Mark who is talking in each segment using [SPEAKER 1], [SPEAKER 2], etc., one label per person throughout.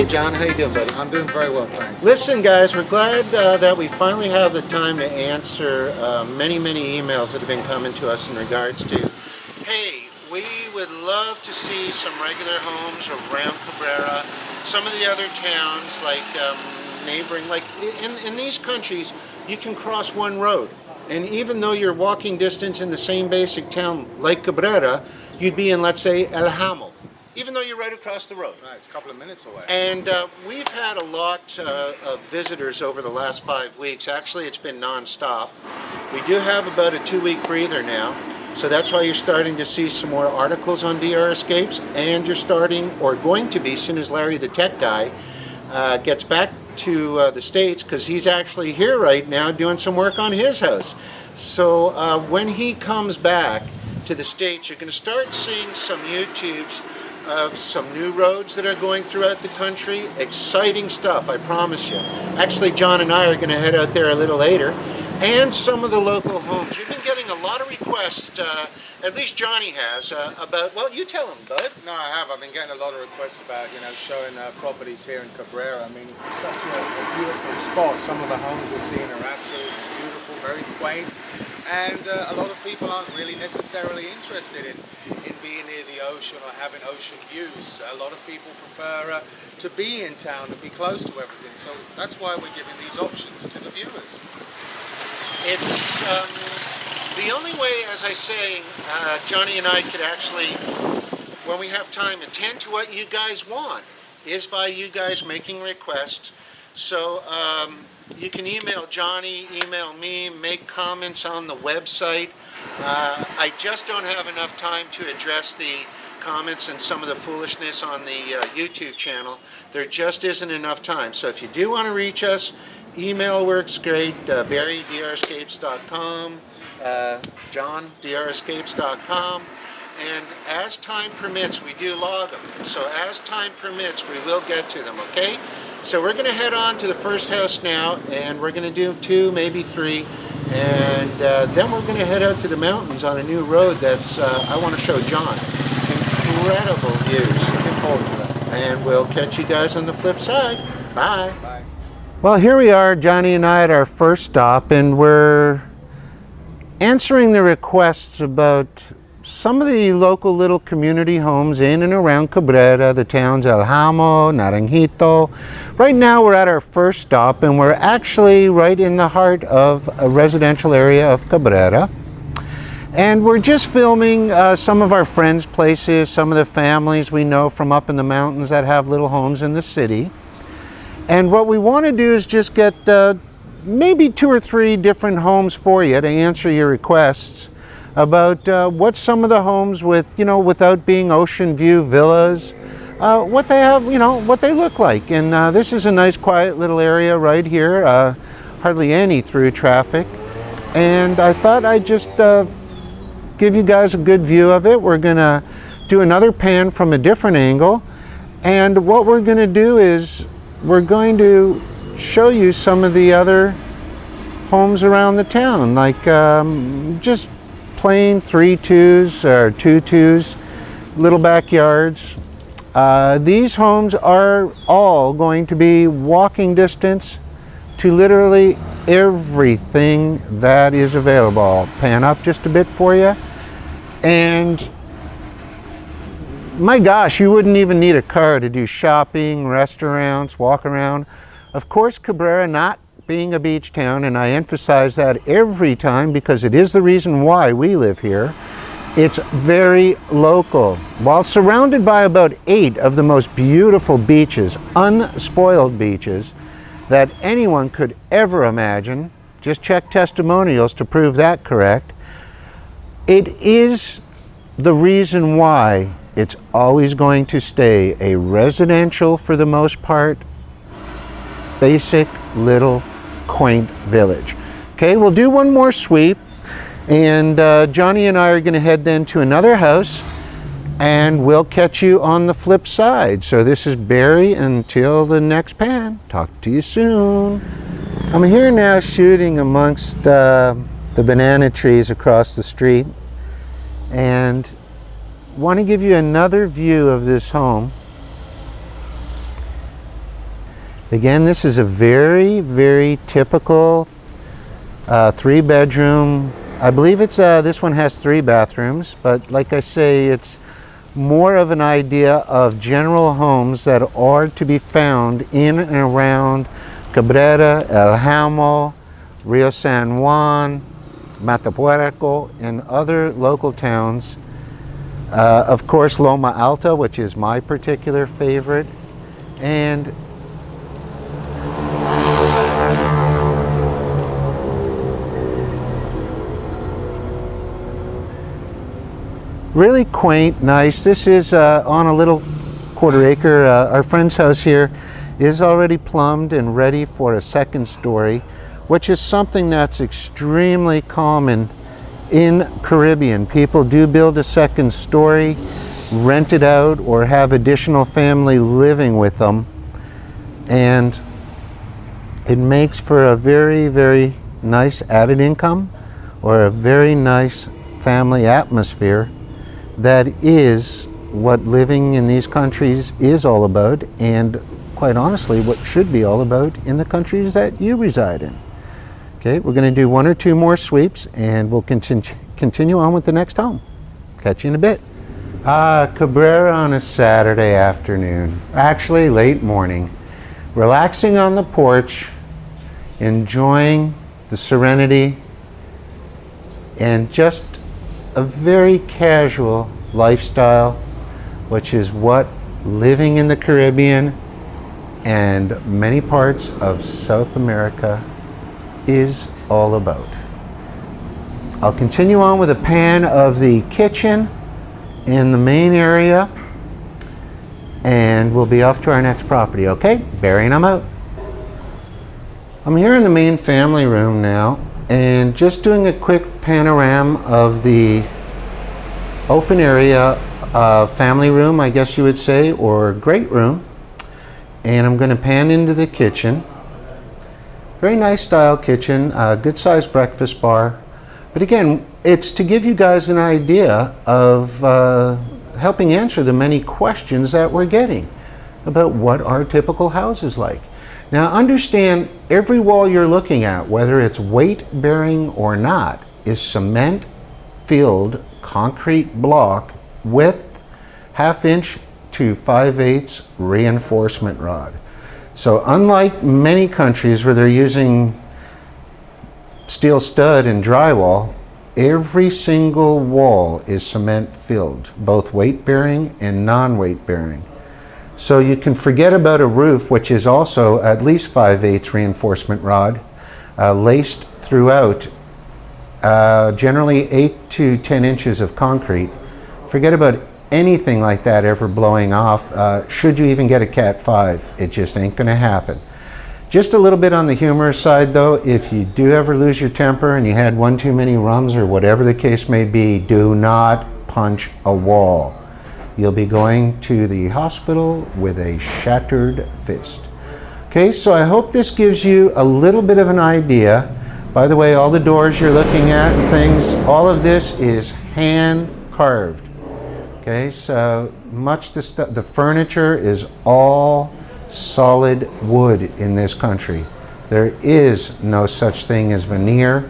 [SPEAKER 1] Hey John, how you doing, buddy?
[SPEAKER 2] I'm doing very well, thanks.
[SPEAKER 1] Listen, guys, we're glad that we finally have the time to answer many emails that have been coming to us in regards to, hey, we would love to see some regular homes around Cabrera, some of the other towns like neighboring, like in these countries, you can cross one road. And even though you're walking distance in the same basic town like Cabrera, you'd be in, let's say, El Hamo, even though you're right across the road.
[SPEAKER 2] Right, it's a couple of minutes away.
[SPEAKER 1] And we've had a lot of visitors over the last 5 weeks. Actually, it's been non-stop. We do have about a 2-week breather now. So that's why you're starting to see some more articles on DR Escapes. And you're starting, or going to be, as soon as Larry the tech guy gets back to the States, because he's actually here right now doing some work on his house. So when he comes back to the States, you're going to start seeing some YouTubes of some new roads that are going throughout the country. Exciting stuff, I promise you. Actually, John and I are going to head out there a little later. And some of the local homes. We've been getting a lot of requests, at least Johnny has, about, well, you tell him, bud.
[SPEAKER 2] No, I have. I've been getting a lot of requests about, showing properties here in Cabrera. I mean, it's such a beautiful spot. Some of the homes we're seeing are absolutely beautiful, very quaint. And a lot of people aren't really necessarily interested in being near the ocean or having ocean views. A lot of people prefer to be in town and be close to everything. So that's why we're giving these options to the viewers.
[SPEAKER 1] It's the only way, as I say, Johnny and I could actually, when we have time, attend to what you guys want, is by you guys making requests. So you can email Johnny, email me, make comments on the website. I just don't have enough time to address the comments and some of the foolishness on the YouTube channel. There just isn't enough time. So if you do want to reach us, email works great. Barry, drescapes.com, John, drescapes.com. And as time permits, we do log them. So as time permits, we will get to them, okay? So we're going to head on to the first house now, and we're going to do 2, maybe 3. And then we're going to head out to the mountains on a new road that's, I want to show John. Incredible views.
[SPEAKER 2] Looking forward to that.
[SPEAKER 1] And we'll catch you guys on the flip side. Bye.
[SPEAKER 2] Bye.
[SPEAKER 1] Well, here we are, Johnny and I, at our first stop, and we're answering the requests about some of the local little community homes in and around Cabrera, the towns El Hamo, Naranjito. Right now we're at our first stop, and we're actually right in the heart of a residential area of Cabrera. And we're just filming some of our friends' places, some of the families we know from up in the mountains that have little homes in the city. And what we want to do is just get maybe 2 or 3 different homes for you to answer your requests about what some of the homes with, without being ocean view villas, what they have, what they look like. And this is a nice quiet little area right here, hardly any through traffic. And I thought I'd just give you guys a good view of it. We're gonna do another pan from a different angle. And what we're gonna do is we're going to show you some of the other homes around the town, like just plain 3-2s or 2-2s, little backyards. These homes are all going to be walking distance to literally everything that is available. I'll pan up just a bit for you. And my gosh, you wouldn't even need a car to do shopping, restaurants, walk around. Of course, Cabrera not being a beach town, and I emphasize that every time because it is the reason why we live here, it's very local. While surrounded by about 8 of the most beautiful beaches, unspoiled beaches, that anyone could ever imagine, just check testimonials to prove that correct, it is the reason why it's always going to stay a residential, for the most part, basic little quaint village. Okay, we'll do one more sweep, and Johnny and I are going to head then to another house, and we'll catch you on the flip side. So this is Barry until the next pan. Talk to you soon. I'm here now shooting amongst the banana trees across the street, and want to give you another view of this home. Again, this is a very, very typical 3-bedroom. I believe it's this one has 3 bathrooms, but like I say, it's more of an idea of general homes that are to be found in and around Cabrera, El Jamo, Rio San Juan, Matapuerco, and other local towns. Of course, Loma Alta, which is my particular favorite, and really quaint, nice. This is on a little 1/4 acre. Our friend's house here is already plumbed and ready for a 2nd story, which is something that's extremely common in Caribbean. People do build a 2nd story, rent it out, or have additional family living with them. And it makes for a very, very nice added income, or a very nice family atmosphere. That is what living in these countries is all about, and quite honestly, what should be all about in the countries that you reside in. Okay, we're going to do 1 or 2 more sweeps, and we'll continue on with the next home. Catch you in a bit. Cabrera on a Saturday afternoon, actually late morning, relaxing on the porch, enjoying the serenity, and just a very casual lifestyle, which is what living in the Caribbean and many parts of South America is all about. I'll continue on with a pan of the kitchen in the main area, and we'll be off to our next property. Okay, Barry and I'm out. I'm here in the main family room now, and just doing a quick panorama of the open area family room, I guess you would say, or great room. And I'm going to pan into the kitchen. Very nice style kitchen, good sized breakfast bar. But again, it's to give you guys an idea of helping answer the many questions that we're getting about what are typical houses like. Now understand, every wall you're looking at, whether it's weight bearing or not, is cement filled concrete block with 1/2 inch to 5/8 reinforcement rod. So unlike many countries where they're using steel stud and drywall, every single wall is cement filled, both weight bearing and non-weight bearing. So you can forget about a roof, which is also at least 5/8 reinforcement rod, laced throughout, generally 8 to 10 inches of concrete. Forget about anything like that ever blowing off. Should you even get a Cat 5, it just ain't gonna happen. Just a little bit on the humorous side though, if you do ever lose your temper and you had 1 too many rums or whatever the case may be, do not punch a wall. You'll be going to the hospital with a shattered fist. Okay, so I hope this gives you a little bit of an idea. By the way, all the doors you're looking at and things, all of this is hand carved. Okay, so much the furniture is all solid wood in this country. There is no such thing as veneer.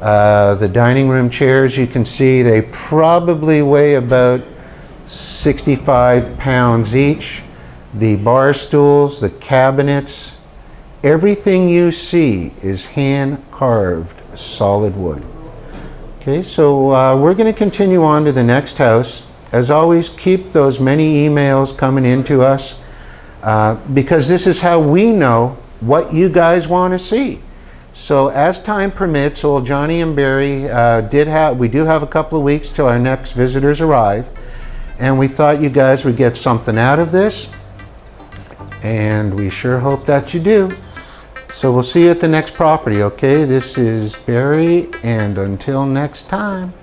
[SPEAKER 1] The dining room chairs, you can see they probably weigh about 65 pounds each. The bar stools, the cabinets, everything you see is hand carved solid wood. Okay, so we're going to continue on to the next house. As always, keep those many emails coming into us because this is how we know what you guys want to see. So as time permits, old Johnny and Barry we do have a couple of weeks till our next visitors arrive, and we thought you guys would get something out of this, and we sure hope that you do. So we'll see you at the next property, okay? This is Barry, and until next time.